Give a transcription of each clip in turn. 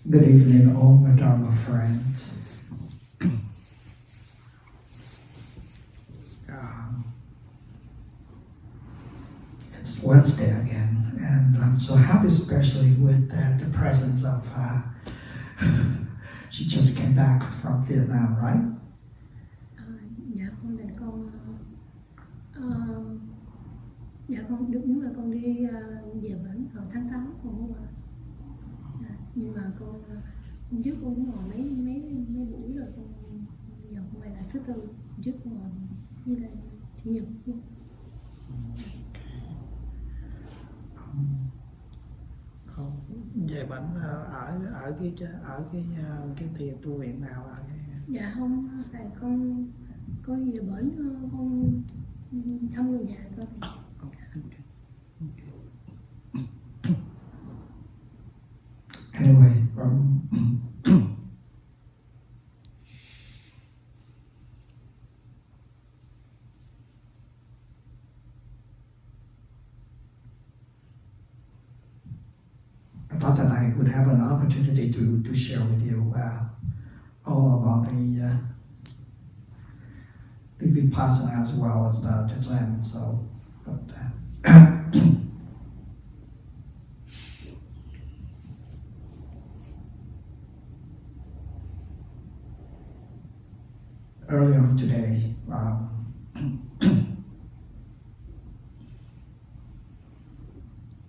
Good evening, all my Dharma friends. It's Wednesday again, and I'm so happy, especially with the presence of. She just came back from Vietnam, right? Dạ con để con dạ con đúng là con đi về bển ở tháng 8 con qua. Nhưng mà con hôm trước con cũng ngồi mấy buổi rồi, con giờ con quay lại thứ tư. Hôm trước con ngồi như là chủ nhật. Về bển ở cái tiền tu viện nào à? Dạ không, tại con về bển con thăm người nhà thôi. Anyway, I thought that I would have an opportunity to share with you all about the Vipassana as well as the Zen. So, but, early on today,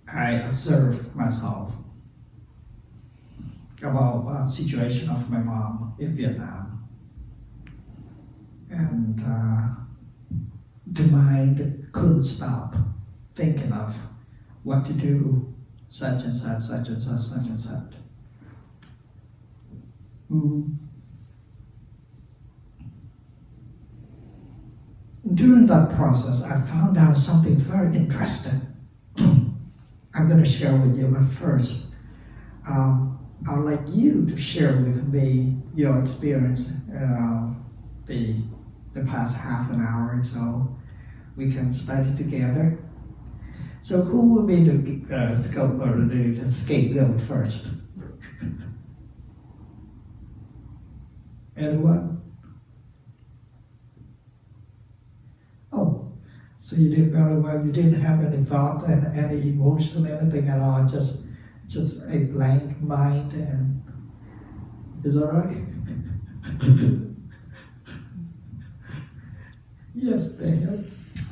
I observed myself about the situation of my mom in Vietnam, and the mind couldn't stop thinking of what to do, such and such, such and such, such and such. During that process, I found out something very interesting. I'm going to share with you, but first, I would like you to share with me your experience the past half an hour or so. We can study together. So who will be the scapegoat first? Anyone? Oh, so you did very well. You didn't have any thought and any emotion, anything at all. Just a blank mind, and is that right? Yes, Daniel.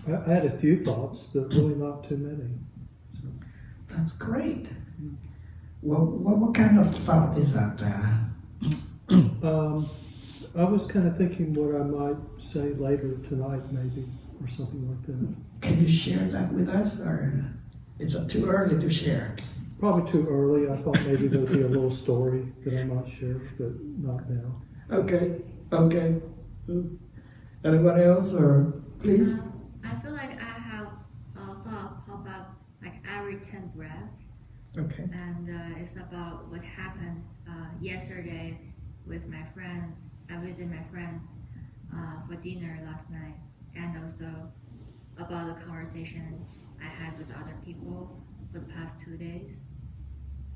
I had a few thoughts, but really not too many. So. That's great. Well, what kind of thought is that? I was kind of thinking what I might say later tonight, maybe, or something like that. Can you share that with us, or it's too early to share? Probably too early. I thought maybe there'd be a little story that I might share, but not now. Okay. Anyone else, or please? I feel like I have a thought pop up like every 10 breaths. Okay. And it's about what happened yesterday with my friends. I visited my friends for dinner last night, and also about the conversation I had with other people for the past 2 days.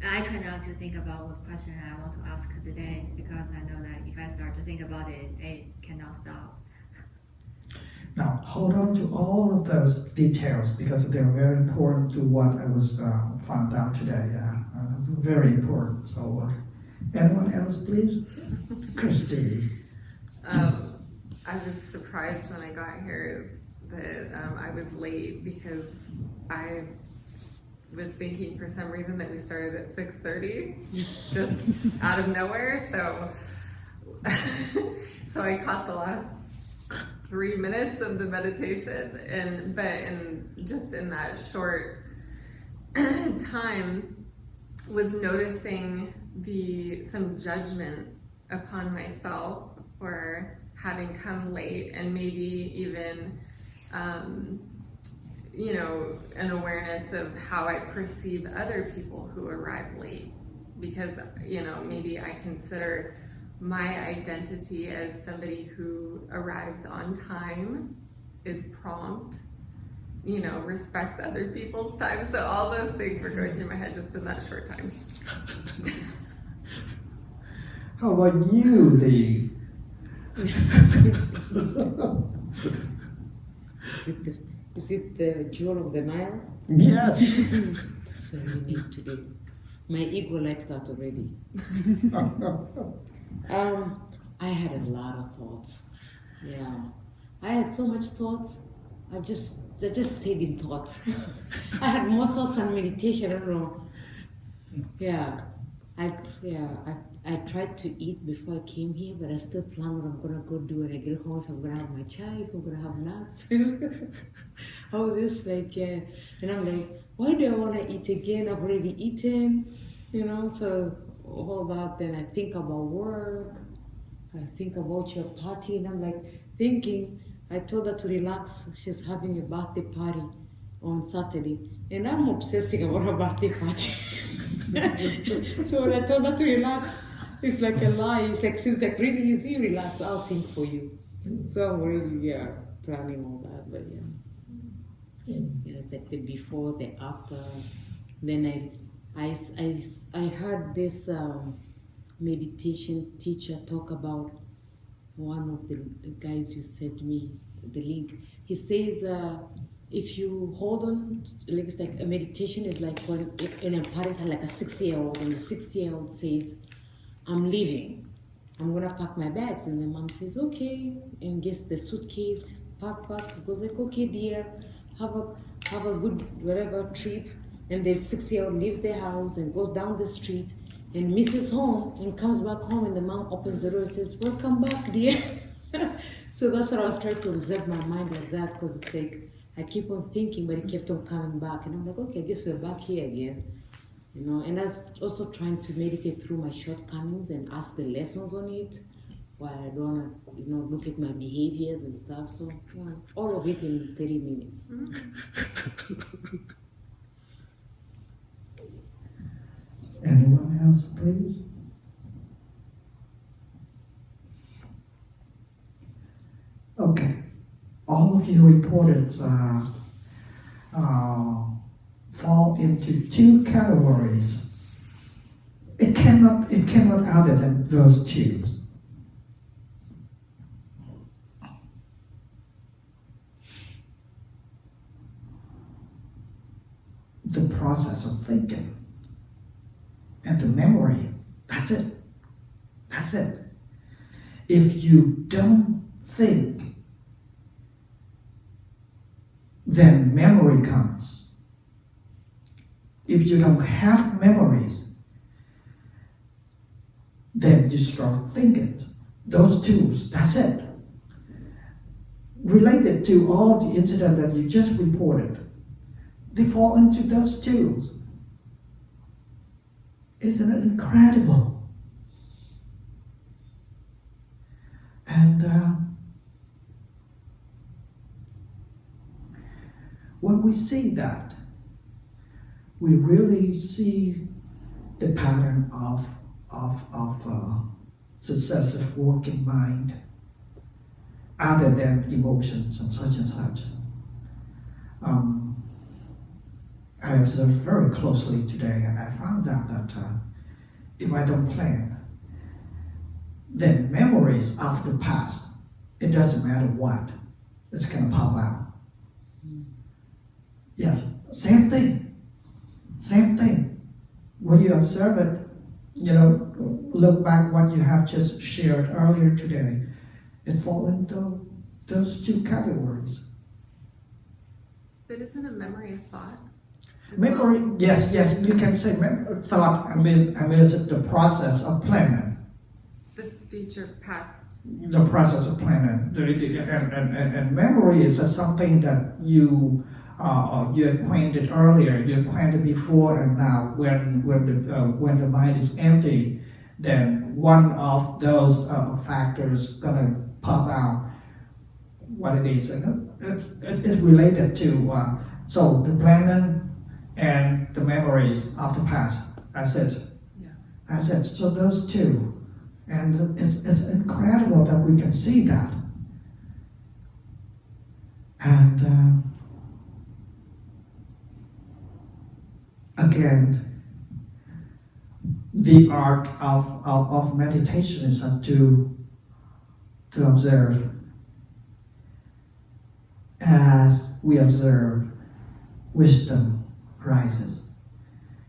I try not to think about what question I want to ask today, because I know that if I start to think about it, I cannot stop. Now, hold on to all of those details, because they're very important to what I was found out today. Very important. So, anyone else, please? Christy. I was surprised when I got here that I was late, because I was thinking for some reason that we started at 6:30, just out of nowhere. So I caught the last 3 minutes of the meditation, but just in that short time, was noticing some judgment upon myself for having come late, and maybe even an awareness of how I perceive other people who arrive late, because maybe I consider my identity as somebody who arrives on time, is prompt, respects other people's time. So all those things were going through my head just in that short time. How about you, Dee? Is it the jewel of the Nile? Yes. So you need to do. My ego likes that already. I had a lot of thoughts. Yeah, I had so much thoughts. I just stayed in thoughts. I had more thoughts than meditation. I don't know. Yeah, I tried to eat before I came here, but I still plan what I'm gonna go do when I get home. If I'm gonna have my chai, if I'm gonna have nuts. I was just like, and I'm like, why do I want to eat again? I've already eaten, So all that. Then I think about work. I think about your party, and I'm like thinking. I told her to relax. She's having a birthday party on Saturday, and I'm obsessing about her birthday party. So when I told her to relax, it's like a lie. It's like she was like, really easy, relax. I'll think for you. So I'm already planning all that, but it's like the before, the after. Then I heard this meditation teacher talk about one of the guys you sent me the link. He says if you hold on, like it's like a meditation is like when in a parent had like a 6-year-old, and the 6-year-old says, "I'm leaving. I'm gonna pack my bags," and the mom says, "Okay," and gets the suitcase, pack. Goes like, "Okay, dear, have a good whatever trip." And the 6-year-old leaves the house and goes down the street and misses home and comes back home, and the mom opens the door and says, "Welcome back, dear." So that's what I was trying to observe my mind like that, because it's like I keep on thinking, but it kept on coming back, and I'm like, okay, I guess we're back here again, And I was also trying to meditate through my shortcomings and ask the lessons on it, while I don't, look at my behaviors and stuff. So all of it in 30 minutes. Anyone else, please? Okay. All of you reported fall into two categories. It cannot other than those two. The process of thinking and the memory. That's it. That's it. If you don't think, then memory comes. If you don't have memories, then you start thinking. Those two, that's it. Related to all the incidents that you just reported, they fall into those two. Isn't it incredible? And when we see that, we really see the pattern of successive working mind, other than emotions and such and such. I observed very closely today, and I found out that if I don't plan, then memories of the past, it doesn't matter what, it's going to pop out. Yes, same thing. When you observe it, look back what you have just shared earlier today, it falls into those two categories. But isn't a memory a thought? Memory, yes, you can say thought. I mean, it's the process of planning. The future, past. The process of planning, and memory is something that you acquainted earlier, you acquainted before, and now when the mind is empty, then one of those factors gonna pop out. What it is, and it's related to so the planning and the memories of the past. That's it. Yeah. That's it. So those two, and it's incredible that we can see that. And again, the art of meditation is to observe. As we observe, wisdom rises.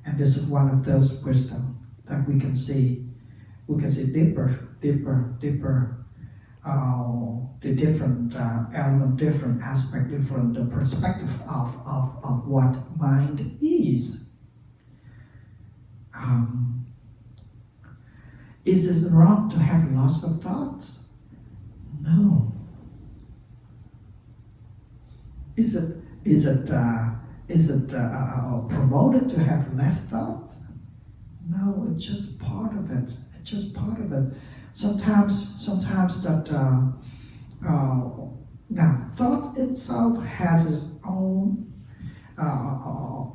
And this is one of those wisdom that we can see. We can see deeper, the different element, different aspect, different perspective of what mind is. Is it wrong to have lots of thoughts? No. Is it promoted to have less thoughts? No, it's just part of it. It's just part of it. Sometimes that now thought itself has its own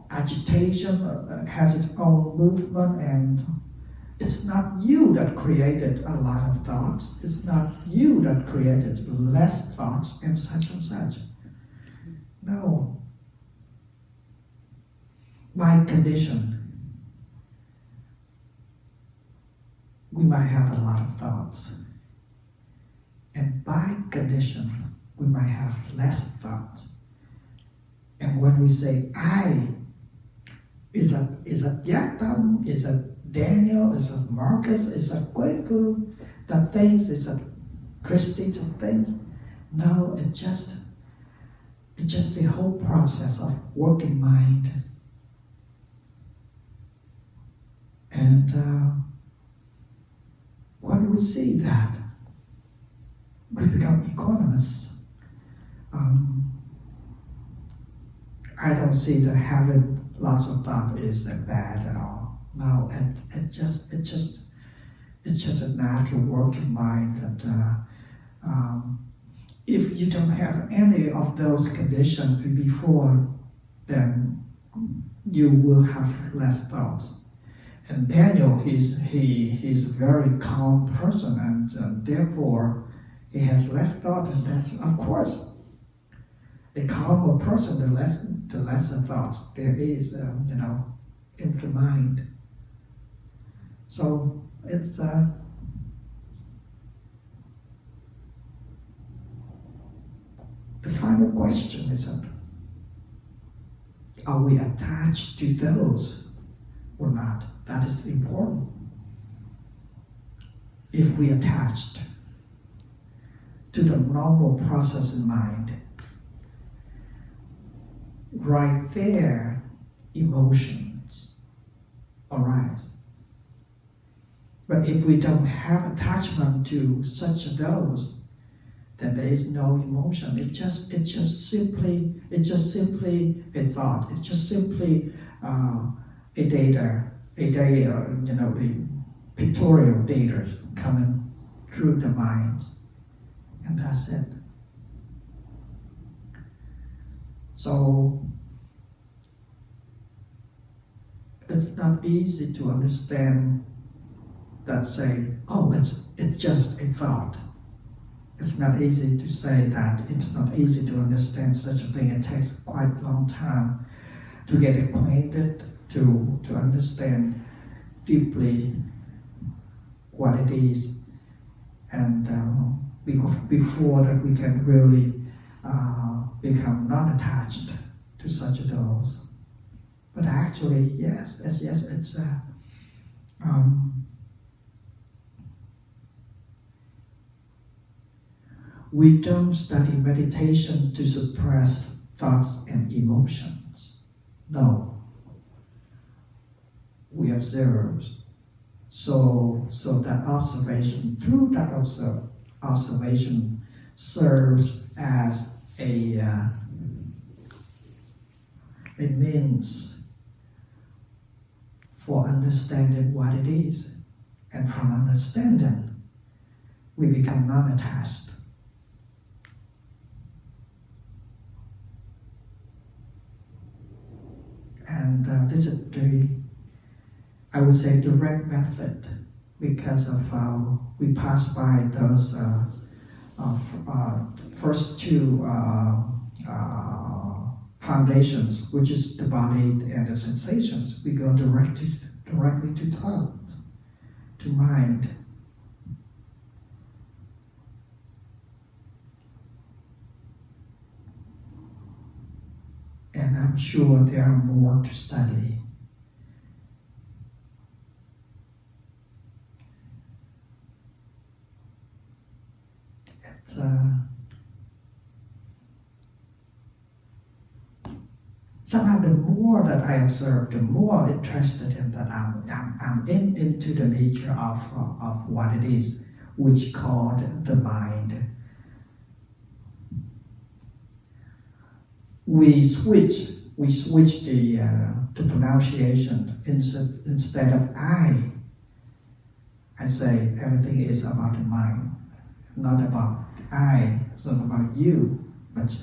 agitation, has its own movement, and it's not you that created a lot of thoughts. It's not you that created less thoughts and such and such. No. By condition, we might have a lot of thoughts. And by condition, we might have less thoughts. And when we say I, is it Yatam, is it Daniel, is it Marcus, is it Kweku, the things, is it Christy, the things? No, it's just the whole process of working mind. And when we see that, we become economists. I don't see that having lots of thought is bad at all. No, it's just a natural working mind that if you don't have any of those conditions before, then you will have less thoughts. And Daniel, he's a very calm person, and therefore he has less thought, and that's, of course, a calmer person, the lesser thoughts there is, in the mind. So it's the final question is, are we attached to those or not? That is important. If we attached to the normal process in mind, right there, emotions arise. But if we don't have attachment to such a dose, then there is no emotion. It's just simply a thought. It's just simply a data, the pictorial data coming through the mind, and that's it. So it's not easy to understand that say, oh, it's just a thought. It's not easy to say that. It's not easy to understand such a thing. It takes quite a long time to get acquainted, to understand deeply what it is, and before that we can really become non-attached to such a dose. But actually, yes, it's we don't study meditation to suppress thoughts and emotions. No. We observe. So that observation, through that observation, serves as a means for understanding what it is. And from understanding, we become non-attached. And this is I would say, direct method, because of we pass by those first two foundations, which is the body and the sensations. We go directly to thought. to mind. And I'm sure there are more to study. It's, somehow the more that I observe, the more interested in that I'm into the nature of what it is, which called the mind. We switch the pronunciation. Instead of I say everything is about the mind, not about I, it's not about you, but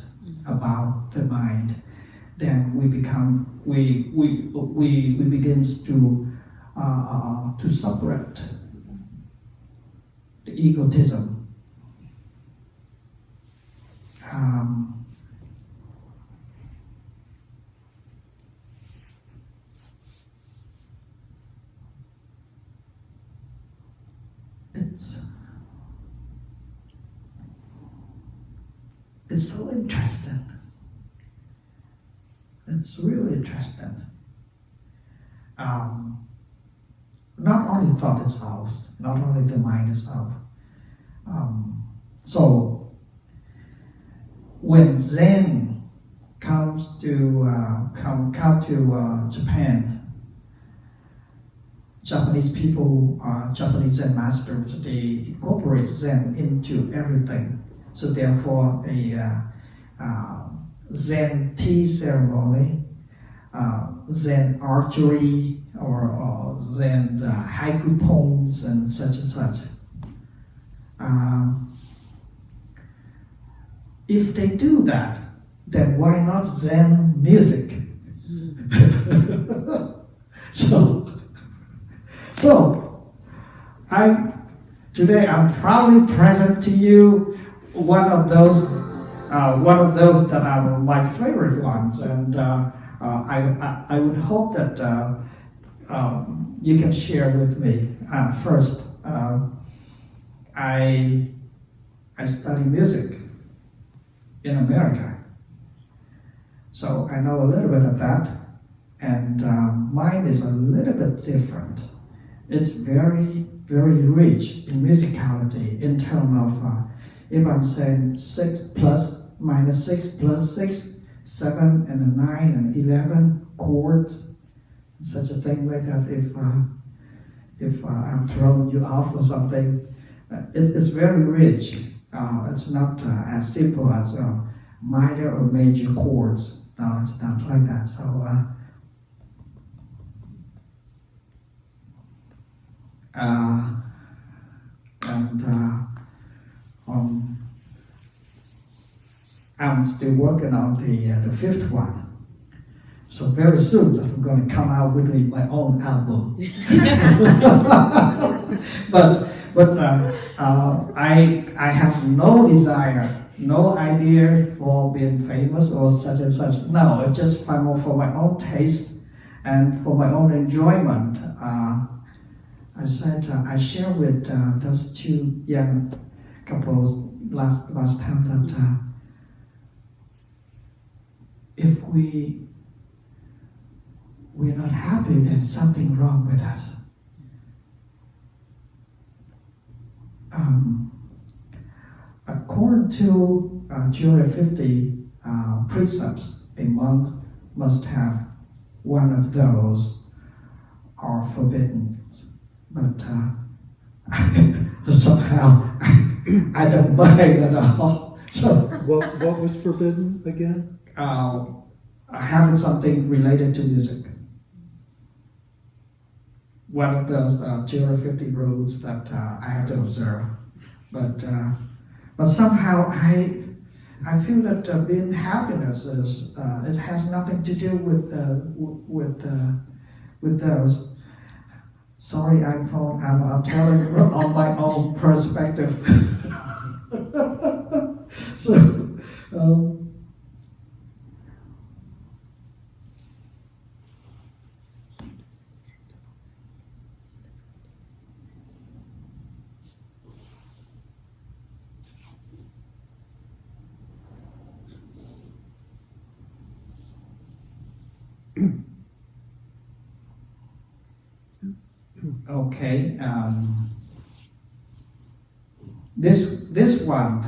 about the mind. Then we begins to separate the egotism. It's so interesting. It's really interesting. Not only thought itself, not only the mind itself. So when Zen comes to Japan, Japanese people, Japanese Zen masters, they incorporate Zen into everything. So therefore, a Zen tea ceremony, Zen archery, or Zen haiku poems and such and such. If they do that, then why not Zen music? So today I'm proudly present to you one of those that are my favorite ones, and I would hope that you can share with me. First, I study music in America, so I know a little bit of that, and mine is a little bit different. It's very, very rich in musicality in terms of if I'm saying 6 plus minus 6 plus 6, 7 and a 9 and 11 chords, such a thing like that. If I'm throwing you off or something, it's very rich. It's not as simple as minor or major chords. No, it's not like that. So. I'm still working on the fifth one. So very soon I'm going to come out with my own album. but I have no desire, no idea for being famous or such and such. No, it's just for my own taste and for my own enjoyment. I said I shared with those two young couples last time that if we're not happy, then something wrong with us. According to 250 precepts, a monk must have one of those are forbidden. But somehow I don't mind at all. So what was forbidden again? Having something related to music. One of those 250 rules that I have to observe. But somehow I feel that being happiness is it has nothing to do with those. Sorry, iPhone, I'm telling on my own perspective. So, Okay. This one,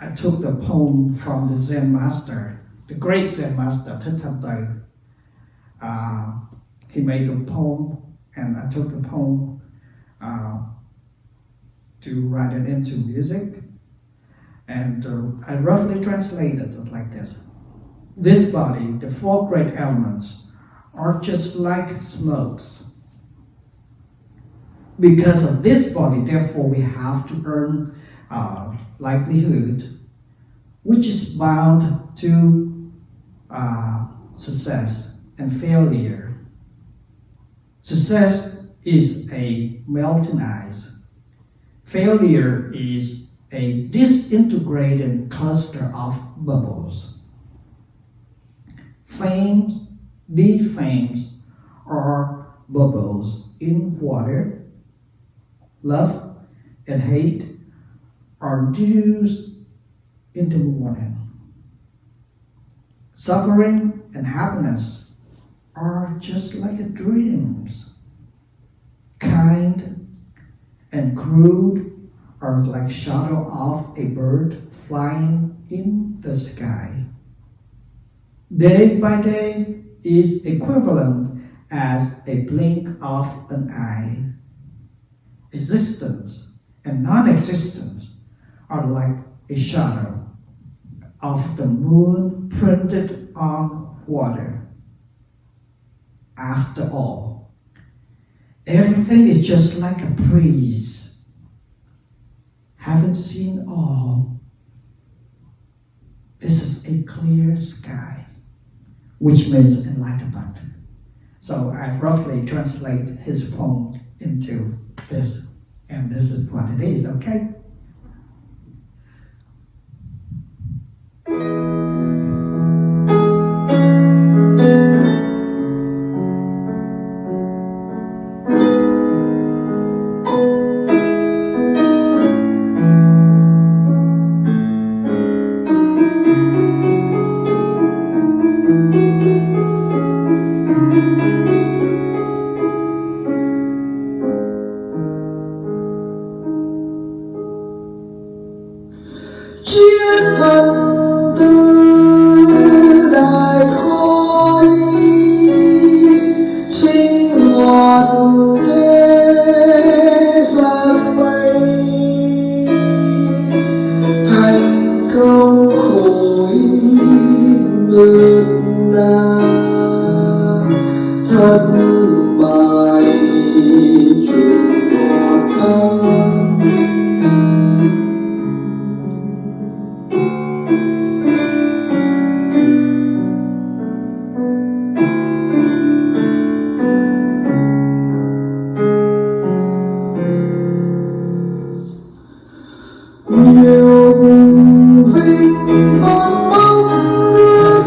I took the poem from the Zen master, the great Zen master Thay. He made a poem, and I took the poem to write it into music, and I roughly translated it like this: this body, the four great elements, are just like smokes. Because of this body, therefore, we have to earn livelihood, which is bound to success and failure. Success is a melting ice. Failure is a disintegrated cluster of bubbles. These flames are bubbles in water. Love and hate are dews in the morning. Suffering and happiness are just like dreams. Kind and cruel are like shadow of a bird flying in the sky. Day by day is equivalent as a blink of an eye. Existence and non-existence are like a shadow of the moon printed on water. After all, everything is just like a breeze. Haven't seen all. This is a clear sky, which means enlightenment. So I roughly translate his poem into this, and this is what it is, okay? Chiếc thân tư đại khói sinh hoạt thế gian mây, thành công khối lượt đà thất bại chúng hòa tan. Nhiều vinh bong bóng nước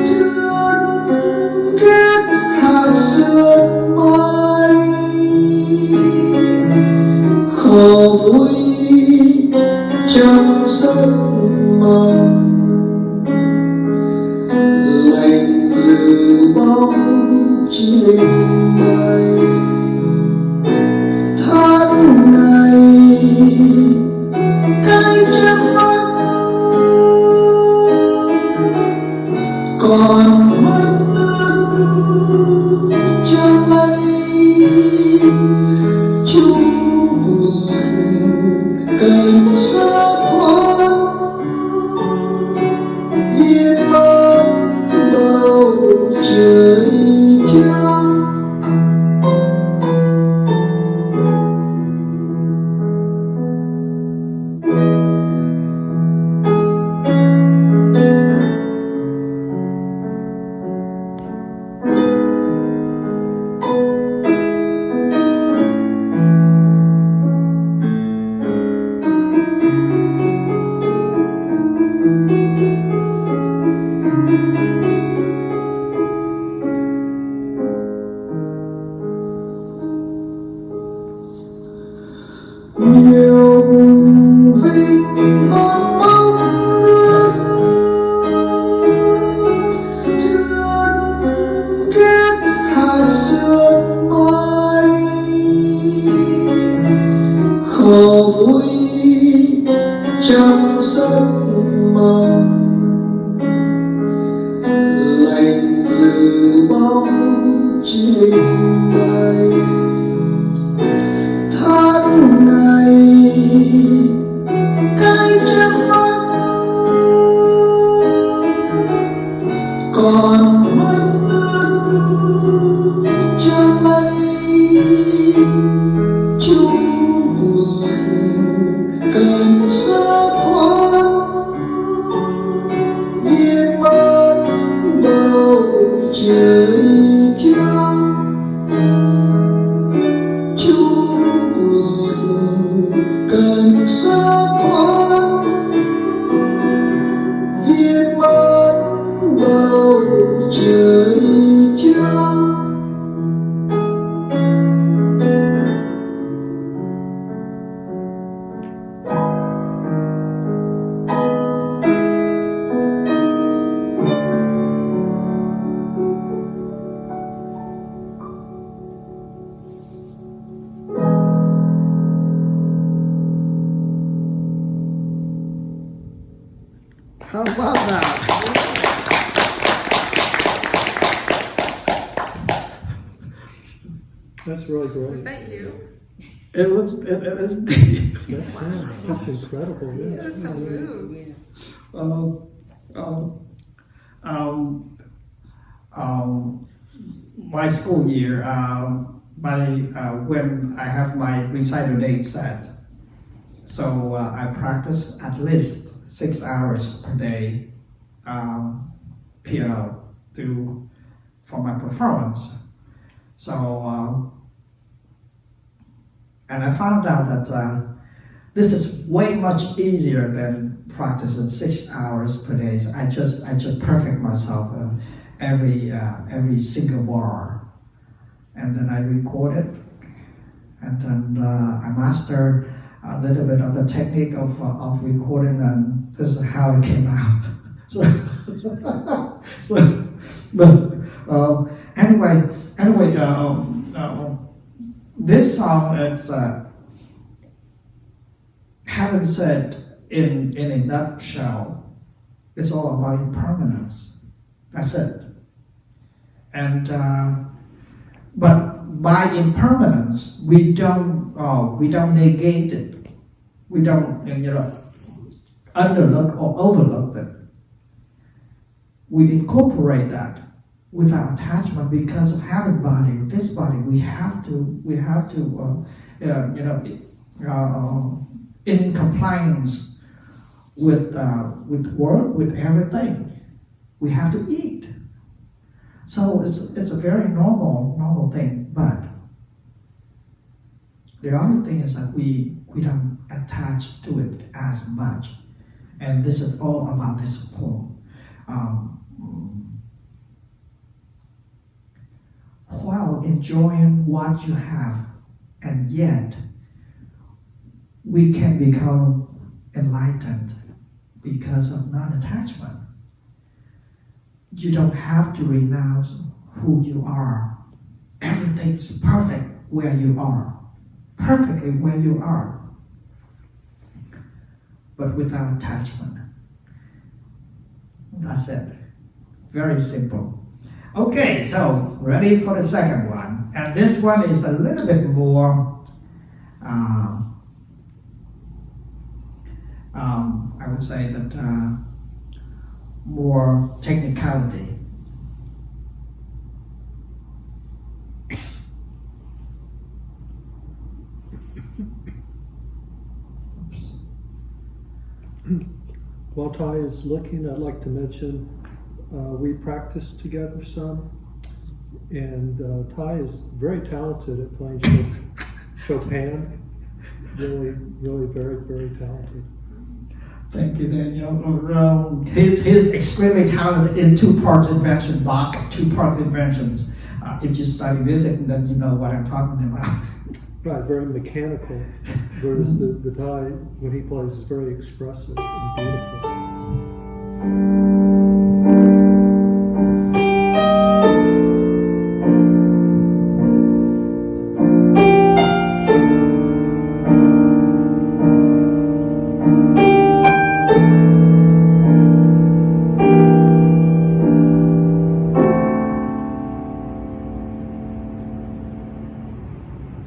thương kết hạt sương mai, khổ vui trong giấc mộng lạnh dự bóng trên mây. Tháng ngày cái trước mắt còn mất nước trong mây, chung cuộc cảnh sát thoáng viết mang bầu trời trắng. Nhiều vinh bong bóng nước thương kết hạt about that? That's really Was great. that you? It was That's incredible. Yeah. I'm so moved. My school year, when I have my recital date set, so I practice at least 6 hours per day piano for my performance. So, and I found out that this is way much easier than practicing 6 hours per day. So I just perfect myself every single bar, and then I record it, and then I master a little bit of the technique of recording, and this is how it came out. But anyway, this song is having said in a nutshell, it's all about impermanence. That's it. And but by impermanence, we don't negate it. We don't underlook or overlook it. We incorporate that without attachment because of having body. This body, we have to in compliance with work, with everything. We have to eat. So it's a very normal thing, but the other thing is that we don't attach to it as much. And this is all about this poem. While enjoying what you have, and yet we can become enlightened because of non-attachment. You don't have to renounce who you are. Everything's perfect where you are. Perfectly where you are. But without attachment. That's it. Very simple. Okay, so ready for the second one. And this one is a little bit more I would say that more technicality. While Thay is looking, I'd like to mention we practiced together some, and Thay is very talented at playing Chopin. Really very, very talented. Thank you, Daniel. He's extremely talented in two-part invention, Bach, two-part inventions. If you study music, then you know what I'm talking about. Right, very mechanical, whereas the Thay, when he plays, is very expressive and beautiful.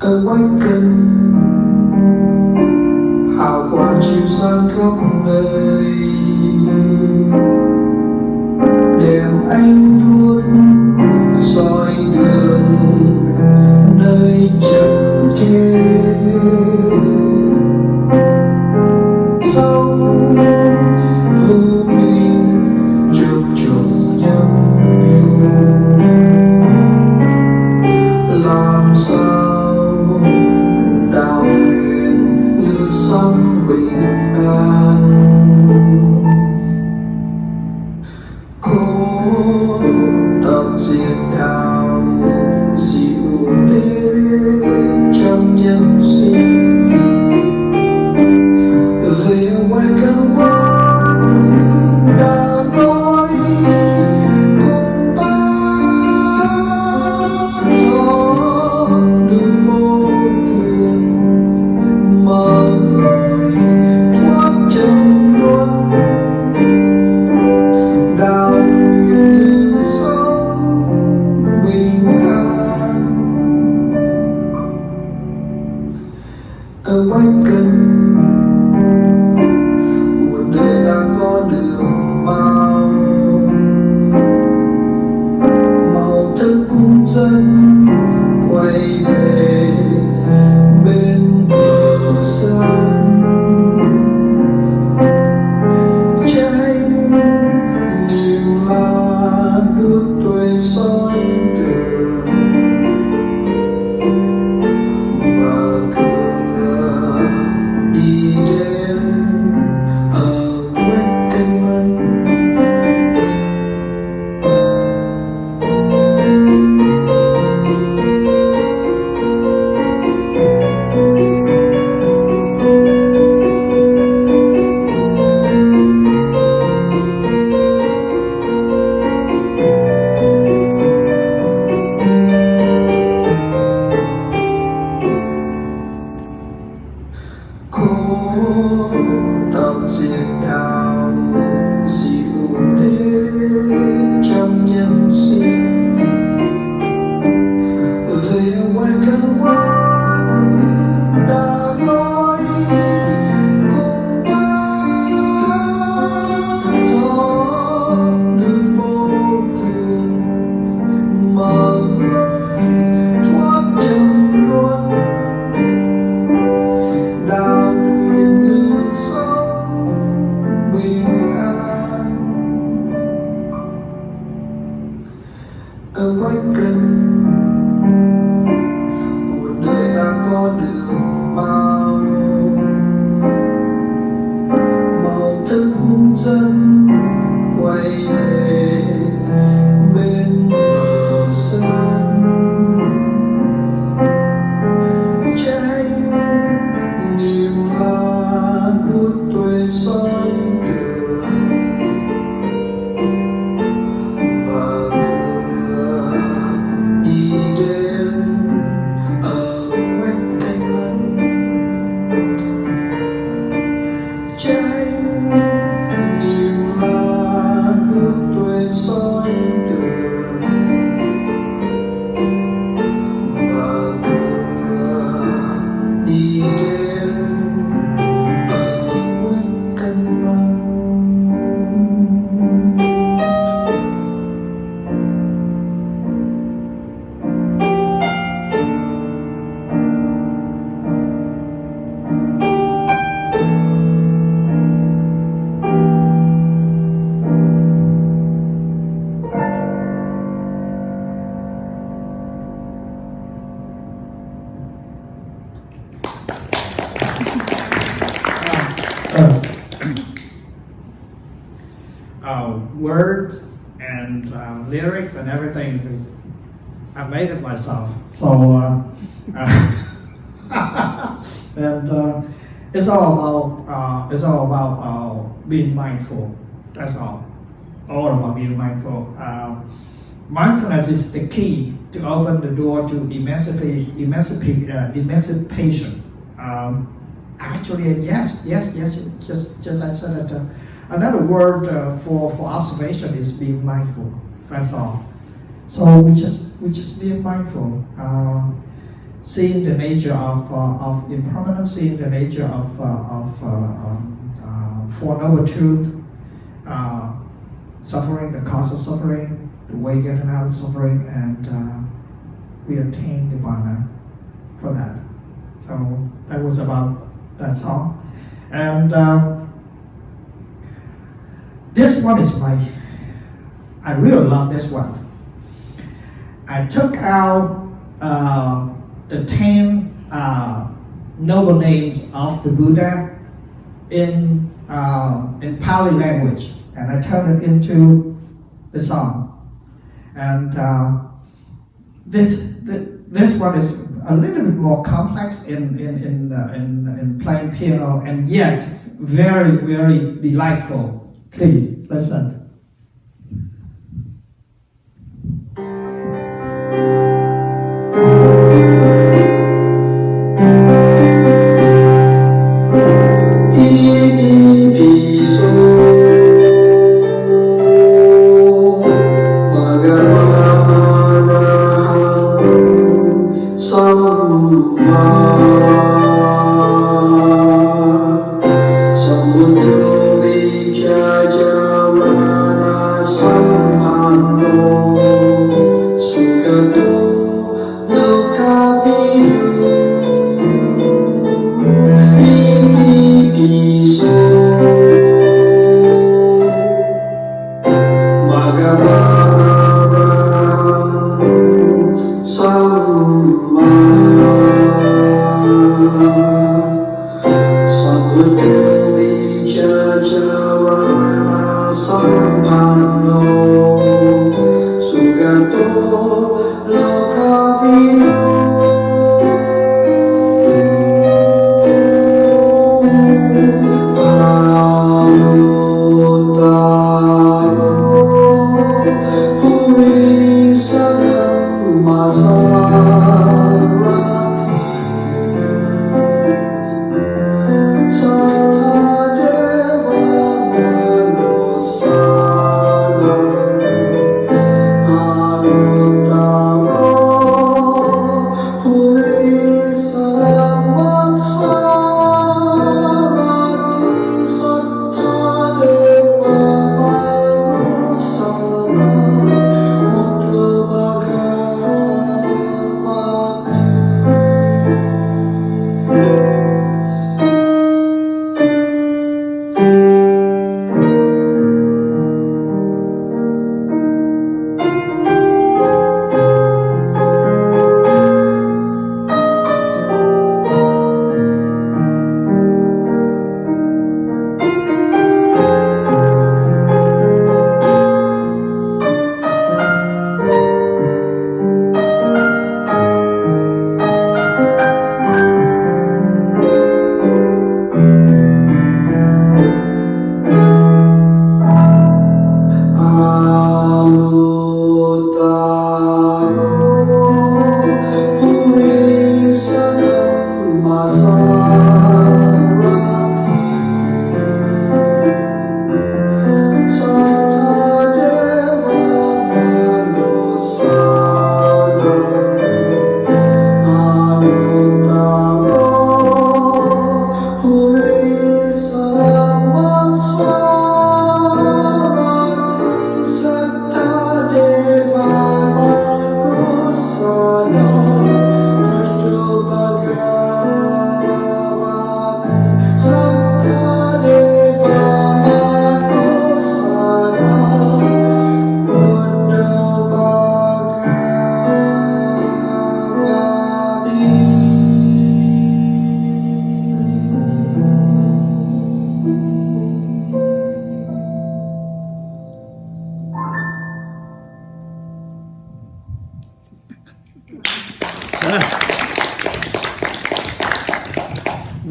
Awaken hào quang chiếu sáng khắp nơi, đèn anh luôn soi đường nơi trần thế. Sống vô minh chập trùng nhấp nhô, làm sao đào thuyền lướt sóng bình an. Cố tập diệt đạo dịu đến trong nhân sinh, awaken. Cuộc đời đã có đường bao màu thức dần quay về bên bờ sông. Cháy niềm là nước tuổi soi đường và cửa đi đến ở quét canh mân. Cô tóc diệt đào dịu đến trong nhân sinh về ngoài cơn quán đã nói cùng ta gió nước vô thường mở lối thoát trong luôn đào thuyền lướt sóng bình an. Awaken, cuộc đời đã có đường bao màu thức dần quay về bên bờ sông. Cháy niềm là đuốc tuổi soi đường và cửa đi đến ở quét canh mân. Cháy niềm là đuốc tuổi soi đường và cửa đi đến ở quét canh mân. Words and lyrics and everything I made it myself. So and it's all about being mindful. That's all about being mindful. Mindfulness is the key to open the door to emancipation. Actually, yes. Just I said that. Another word for observation is being mindful. That's all. So we just being mindful, seeing the nature of impermanence, seeing the nature of Four Noble Truth, suffering, the cause of suffering, the way getting out of suffering, and we attain Nirvana for that. So that was about that song, and. This one is I really love this one. I took out the 10 noble names of the Buddha in Pali language, and I turned it into the song. And this one is a little bit more complex in playing piano, and yet very, very delightful. Please listen. Samma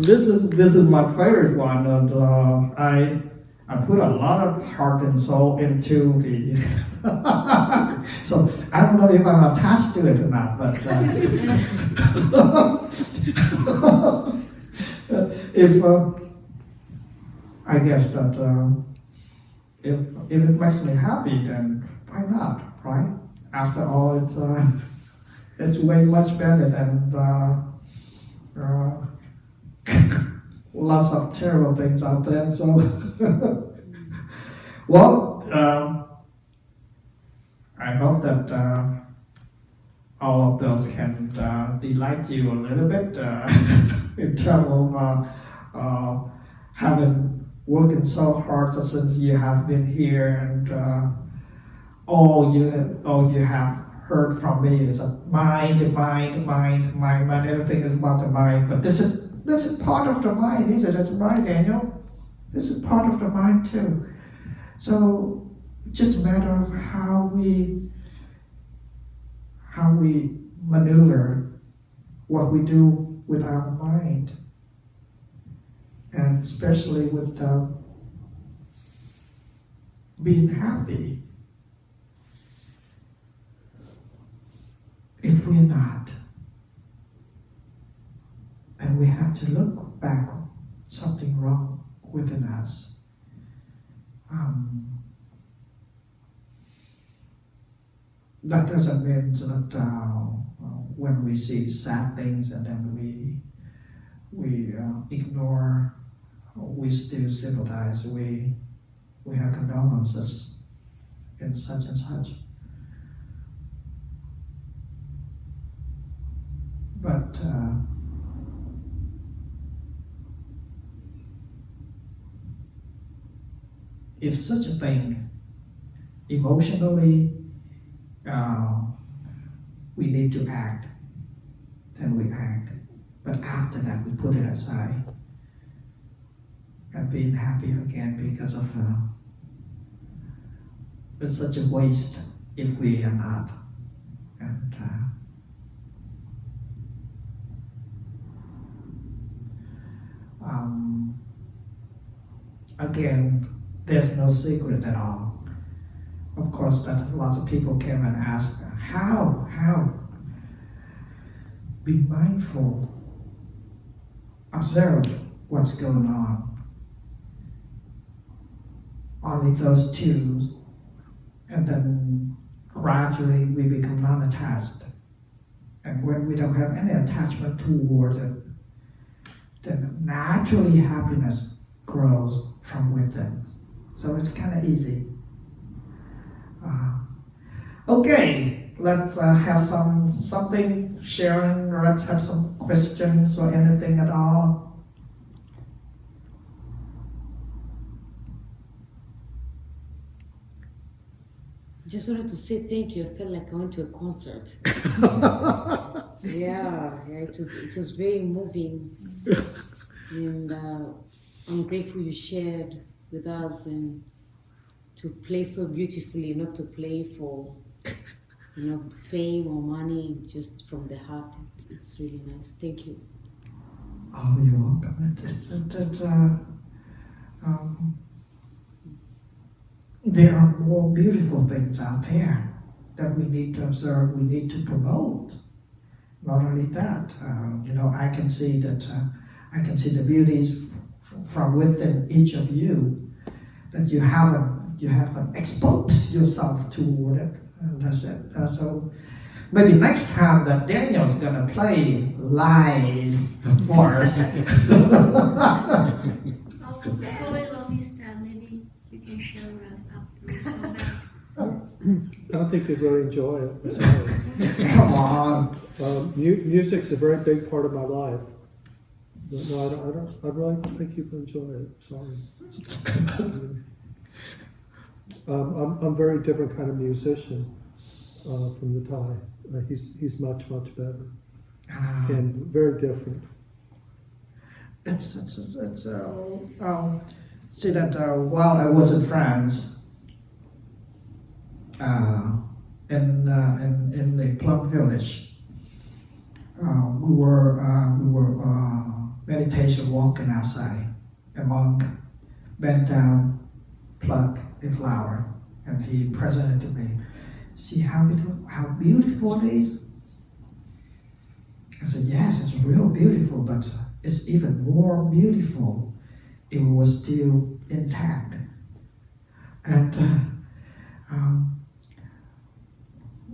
this is my favorite one, and I put a lot of heart and soul into the. So I don't know if I'm attached to it or not, but if I guess that if it makes me happy, then why not, right? After all, it's way much better than lots of terrible things out there. So, well, I hope that all of those can delight you a little bit in terms of having working so hard since you have been here, and all you have heard from me is a mind. Everything is about the mind, but this is part of the mind, isn't it? Right, Daniel? This is part of the mind too. So it's just a matter of how we maneuver what we do with our mind, and especially with being happy. If we're not, and we have to look back, something wrong within us. That doesn't mean that when we see sad things and then we ignore, we still sympathize, we have condolences in such and such. But if such a thing emotionally we need to act, then we act. But after that, we put it aside and being happy again, because of it's such a waste if we are not. And again, there's no secret at all. Of course, that lots of people came and asked, how? Be mindful, observe what's going on. Only those two, and then gradually we become non-attached. And when we don't have any attachment towards it, then naturally happiness grows from within. So it's kind of easy. Okay, let's have something sharing. Let's have some questions or anything at all. I just wanted to say thank you. I felt like I went to a concert. Yeah, it was very moving, and I'm grateful you shared with us and to play so beautifully, not to play for fame or money, just from the heart. It's really nice. Thank you. Oh, you're welcome. There are more beautiful things out there that we need to observe, we need to promote. Not only that, I can see the beauties from within each of you that you haven't exposed yourself toward it, and that's it. So maybe next time that Daniel's gonna play live for us. Before we go this time, maybe you can show us after we come back. I don't think they'd really enjoy it. I'm sorry. Come on. Music's a very big part of my life. But no, I really don't think you can enjoy it. Sorry. I'm a very different kind of musician from the Thay. He's much better and very different. See that while I was in France, in the Plum Village, we were meditation walking outside. A monk bent down, plucked a flower, and he presented to me. See how beautiful it is? I said, yes, it's real beautiful, but it's even more beautiful if it was still intact. And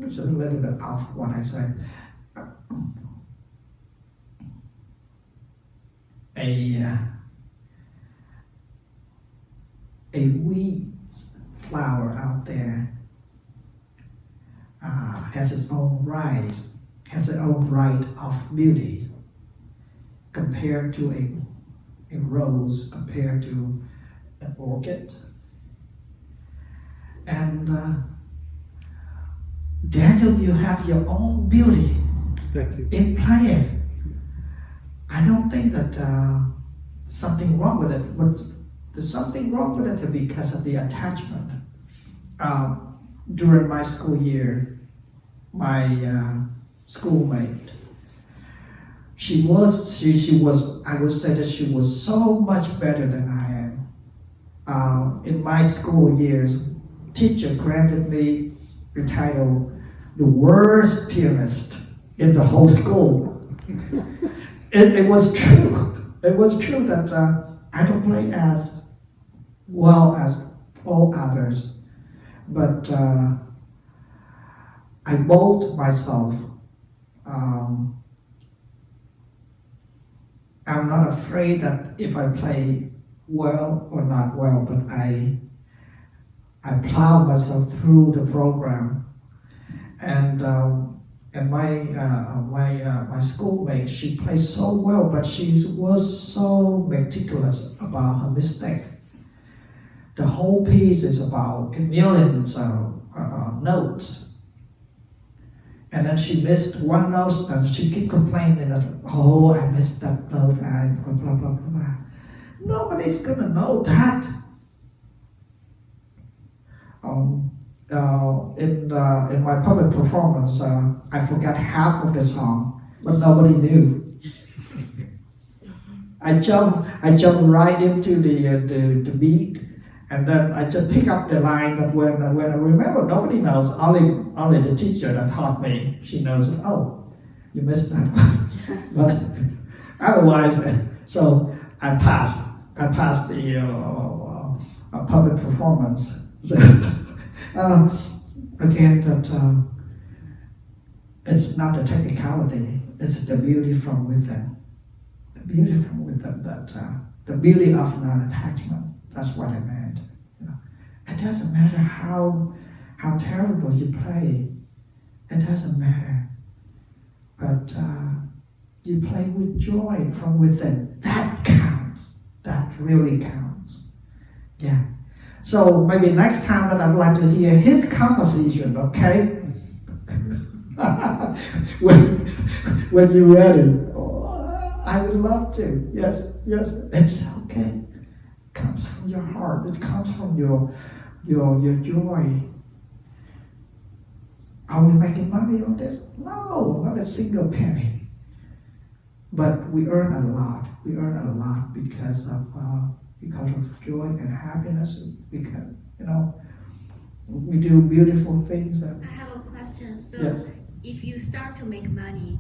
it's a little bit off what I said. A weed flower out there has its own rights, has its own right of beauty compared to a rose, compared to an orchid. And Daniel, you have your own beauty Thank you. in playing. I don't think that something wrong with it, but there's something wrong with it because of the attachment. During my school year, my schoolmate, she was, I would say that she was so much better than I am. In my school years, teacher granted me the title, the worst pianist in the whole school. It was true. It was true that I don't play as well as all others, but I mold myself. I'm not afraid that if I play well or not well, but I plow myself through the program. And my schoolmate, she played so well, but she was so meticulous about her mistake. The whole piece is about millions of notes. And then she missed one note, and she kept complaining that, oh, I missed that note, I blah, blah, blah, blah. Nobody's gonna know that. In my public performance, I forgot half of the song, but nobody knew. I jumped right into the beat, and then I just pick up the line that when I remember, nobody knows. Only the teacher that taught me, she knows. Oh, you missed that one. But otherwise, so I passed the public performance. So, again, that it's not the technicality; it's the beauty from within. The beauty from within, that the beauty of non-attachment. That's what I meant. You know, it doesn't matter how terrible you play. It doesn't matter. But you play with joy from within. That counts. That really counts. Yeah. So maybe next time that I'd like to hear his composition, okay? when you're ready. Oh, I would love to. Yes. It's okay. It comes from your heart. It comes from your joy. Are we making money on this? No, not a single penny. But we earn a lot. We earn a lot because of joy and happiness. Because we do beautiful things. I have a question. So, yes. If you start to make money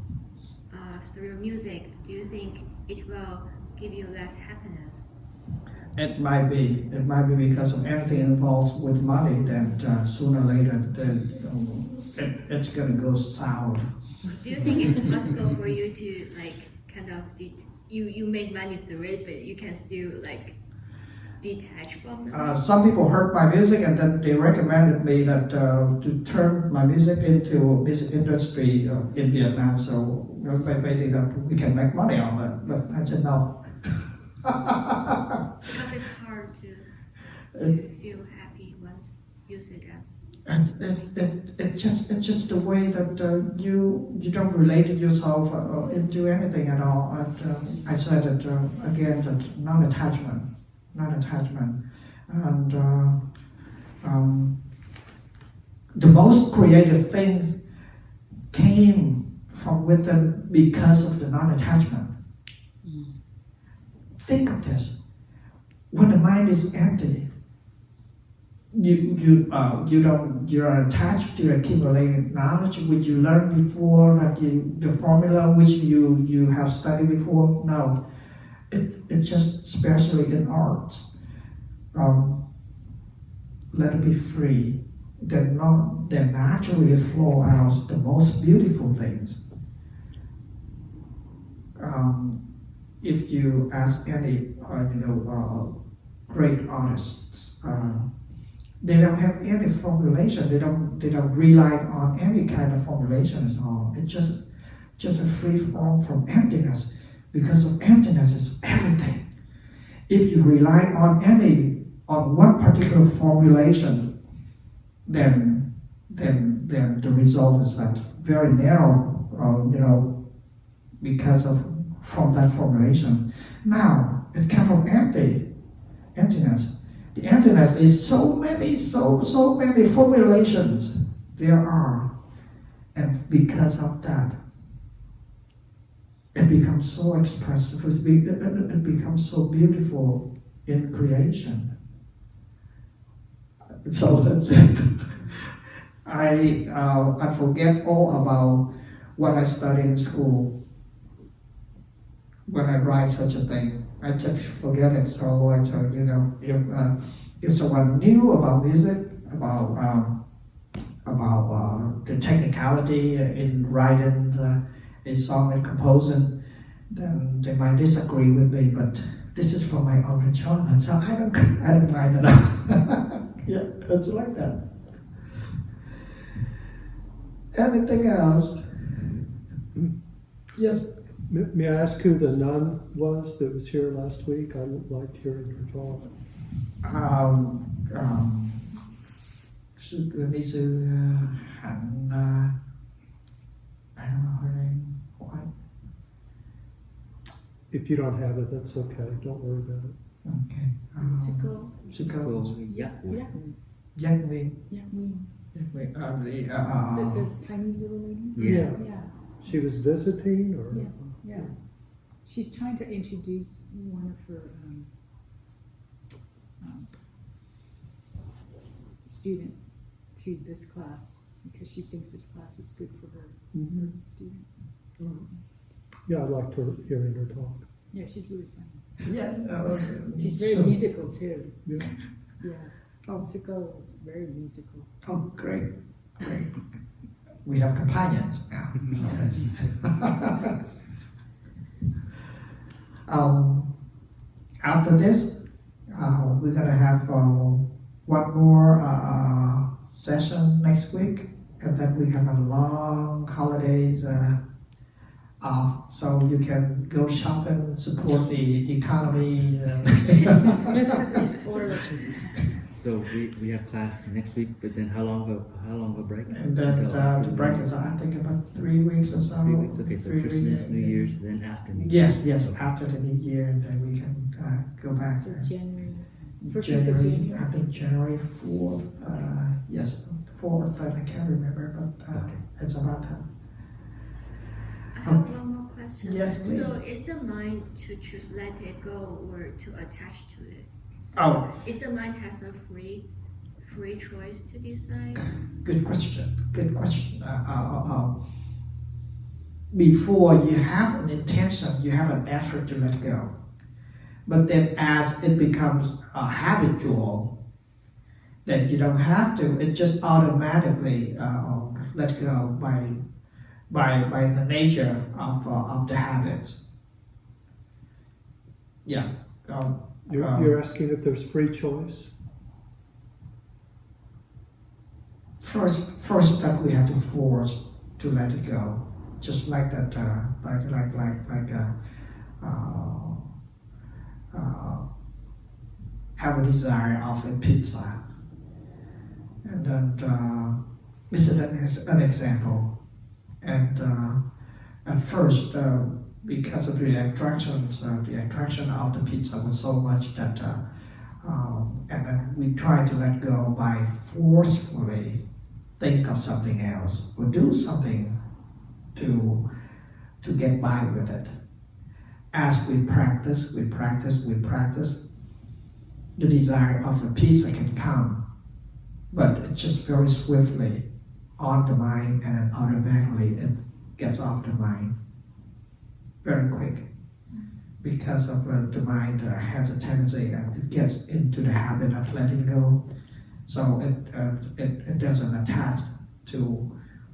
through music, do you think it will give you less happiness? It might be because of anything involved with money that sooner or later it's gonna go sour. Do you think it's possible for you to you make money through it, but you can still detach from them? Some people heard my music and then they recommended me that to turn my music into music industry in Vietnam. So maybe that we can make money on it. But I said no. Because it's hard to feel happy once you suggest. And it's just the way that you don't relate yourself into anything at all. And I said that again, that non-attachment, and the most creative thing came from within because of the non-attachment. think of this. When the mind is empty, you're attached to accumulated knowledge which you learned before, like the formula which you have studied before. No, it just, especially in art, let it be free. Then naturally flow out the most beautiful things. If you ask any great artists, they don't have any formulation. They don't rely on any kind of formulation at all. It's just a free form from emptiness. Because of emptiness is everything. If you rely on one particular formulation, then the result is that very narrow, because of from that formulation. Now it comes from emptiness. The emptiness is so many formulations there are, and because of that, it becomes so expressive. It becomes so beautiful in creation. So that's it. I forget all about what I studied in school. When I write such a thing, I just forget it. So I tell if someone knew about music, about the technicality in writing a song and composing, then they might disagree with me. But this is for my own enjoyment, so I don't mind it all. Yeah, it's like that. Anything else? Yes. May I ask who the nun was that was here last week? I liked hearing her talk. Ni sư Hạnh, I don't know her name quite. If you don't have it, that's okay. Don't worry about it. Okay. Sư cô Giác Nguyên. This tiny little lady? Yeah. Yeah. She was visiting, or Yeah. She's trying to introduce one of her student to this class because she thinks this class is good for her, her student. yeah, I liked hearing her talk. Yeah, she's really funny. Yeah. She's very musical too. Yeah. Yeah. Musical. It's very musical. Oh, great. We have companions now. After this, we're gonna have one more session next week, and then we have a long holidays off, so you can go shopping, support the economy. So we have class next week, but then how long of a break? And then the break is, I think, about 3 weeks or so. 3 weeks. Okay, so 3 Christmas, weeks. New Year's, then after New Year's. Yes, after the New Year, and then we can go back. So January. First week of January, January. I think January 4th. Yes, 4th. I can't remember, but it's about that. I have one more question. Yes, please. So is the mind to choose let it go or to attach to it? So Oh. is the mind has a free choice to decide? Good question. Before you have an intention, you have an effort to let go. But then as it becomes habitual, then you don't have to. It just automatically let go by the nature of the habits. Yeah. You're asking if there's free choice? First step we have to force to let it go, just like that, have a desire of a pizza, and then this is an example. And at first, because of the attraction of the pizza was so much that, and then we try to let go by forcefully think of something else or do something to get by with it. as we practice, the desire of the peace can come, but it just very swiftly on the mind, and then automatically it gets off the mind very quick, because of the mind has a tendency and it gets into the habit of letting go, so it doesn't attach to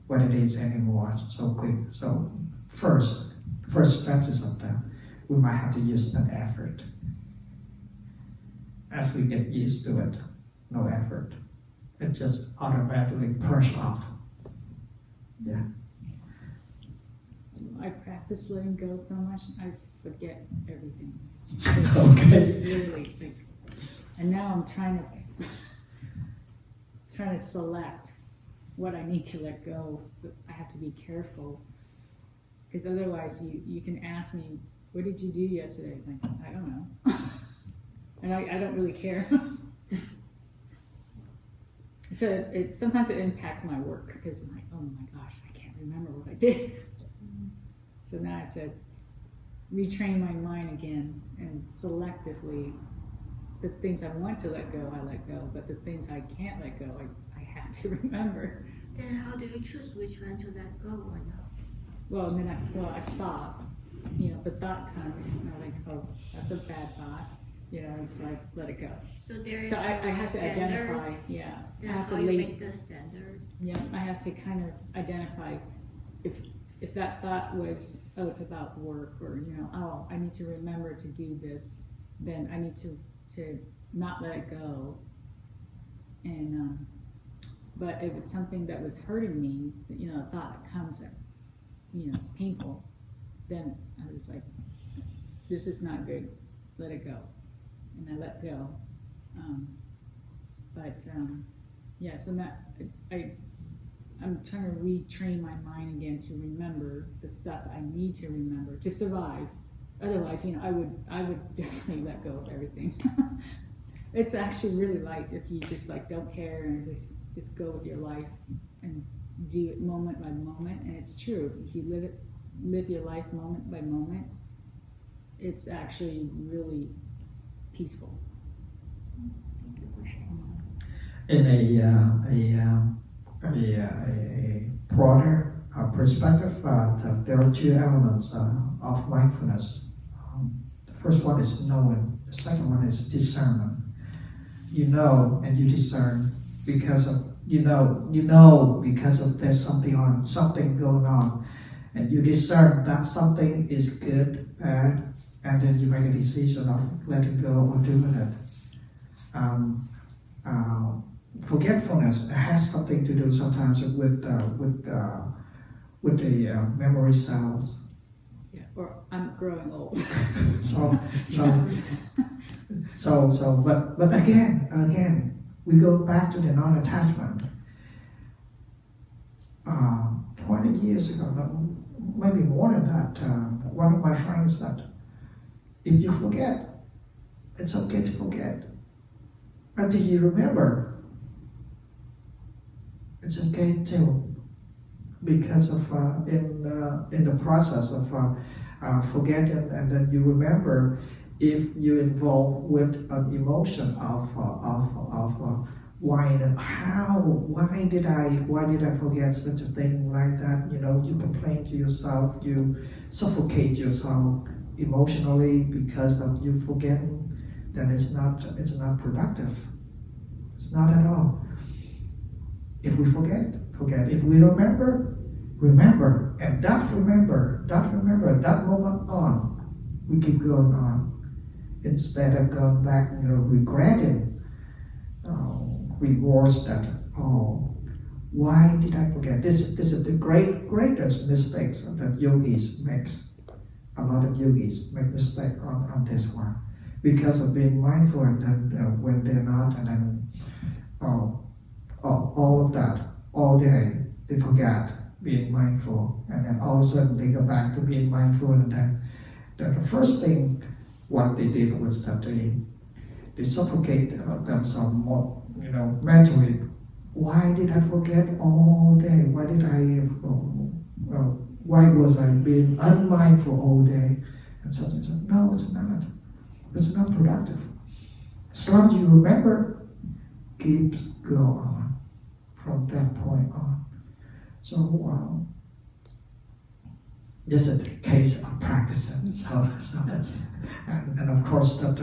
what it is anymore so quick. So first step is that we might have to use an effort. As we get used to it, no effort, it just automatically purge off. Yeah. So I practice letting go so much, I forget everything. Okay. Literally, and now I'm trying to select what I need to let go. So I have to be careful, because otherwise you can ask me, what did you do yesterday? I'm like, I don't know. And I don't really care. So sometimes it impacts my work, because I'm like, oh my gosh, I can't remember what I did. So now I have to retrain my mind again, and selectively, the things I want to let go, I let go, but the things I can't let go, I have to remember. Then how do you choose which one to let go or not? Well, and then I stop. The thought comes, and I'm like, oh, that's a bad thought. It's like, let it go. So there is So I have to standard. identify, yeah. I Then have to how you make the standard? Yeah, I have to kind of identify if that thought was, oh, it's about work, or oh, I need to remember to do this, then I need to not let it go. And but if it's something that was hurting me, a thought that comes that it's painful, then I was like, this is not good, let it go. And I let go. Yeah, so that I'm trying to retrain my mind again to remember the stuff I need to remember to survive. Otherwise, I would definitely let go of everything. It's actually really light if you just don't care and just go with your life and do it moment by moment. And it's true, if you live your life moment by moment, it's actually really peaceful. In a broader perspective, there are two elements of mindfulness. The first one is knowing. The second one is discernment. You know and you discern because of because of there's something going on, and you discern that something is good, bad, and then you make a decision of letting go or doing it. Forgetfulness has something to do sometimes with the memory cells. Yeah, or I'm growing old. But again, we go back to the non-attachment. 20 years ago, maybe more than that, one of my friends said, if you forget, it's okay to forget. Until you remember, it's okay too. Because of in the process of forgetting, and then you remember, if you involve with an emotion of why did I forget such a thing like that? You complain to yourself, you suffocate yourself emotionally because of you forgetting. Then it's not productive. It's not at all. If we forget. If we remember, and that moment on, we keep going on. Instead of going back, regretting rewards that, why did I forget? This is the greatest mistakes that yogis make. A lot of yogis make mistakes on this one because of being mindful, and then when they're not, and then all of that, all day they forget being mindful, and then all of a sudden they go back to being mindful, and then the first thing what they did was that they suffocate themselves more, mentally. Why did I forget all day? Why was I being unmindful all day? And such and such. No, it's not. It's not productive. As long as you remember, keep go on from that point on. So this is the case of practicing. So that's, and of course that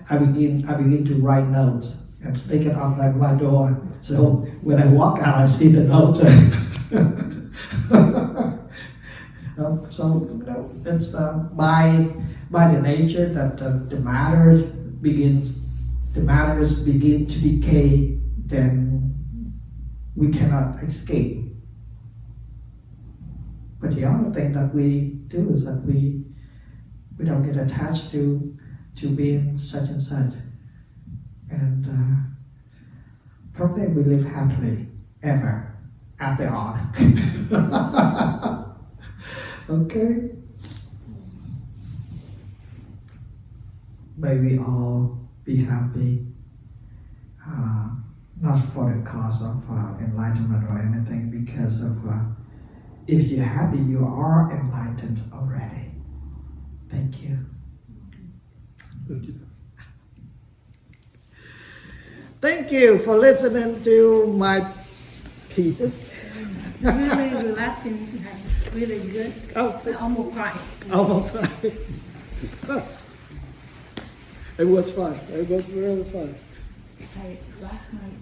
I begin to write notes and stick it on my door. So when I walk out, I see the notes. So it's by the nature that the matters begin to decay, then we cannot escape. But the other thing that we do is that we don't get attached to being such and such, and from there we live happily ever after all. Okay. May we all be happy, not for the cause of enlightenment or anything, because of if you're happy, you are enlightened already. Thank you. Thank you. Thank you for listening to my pieces. Really relaxing and really good. Oh, I almost cried. almost. It was fun. It was really fun. Last night,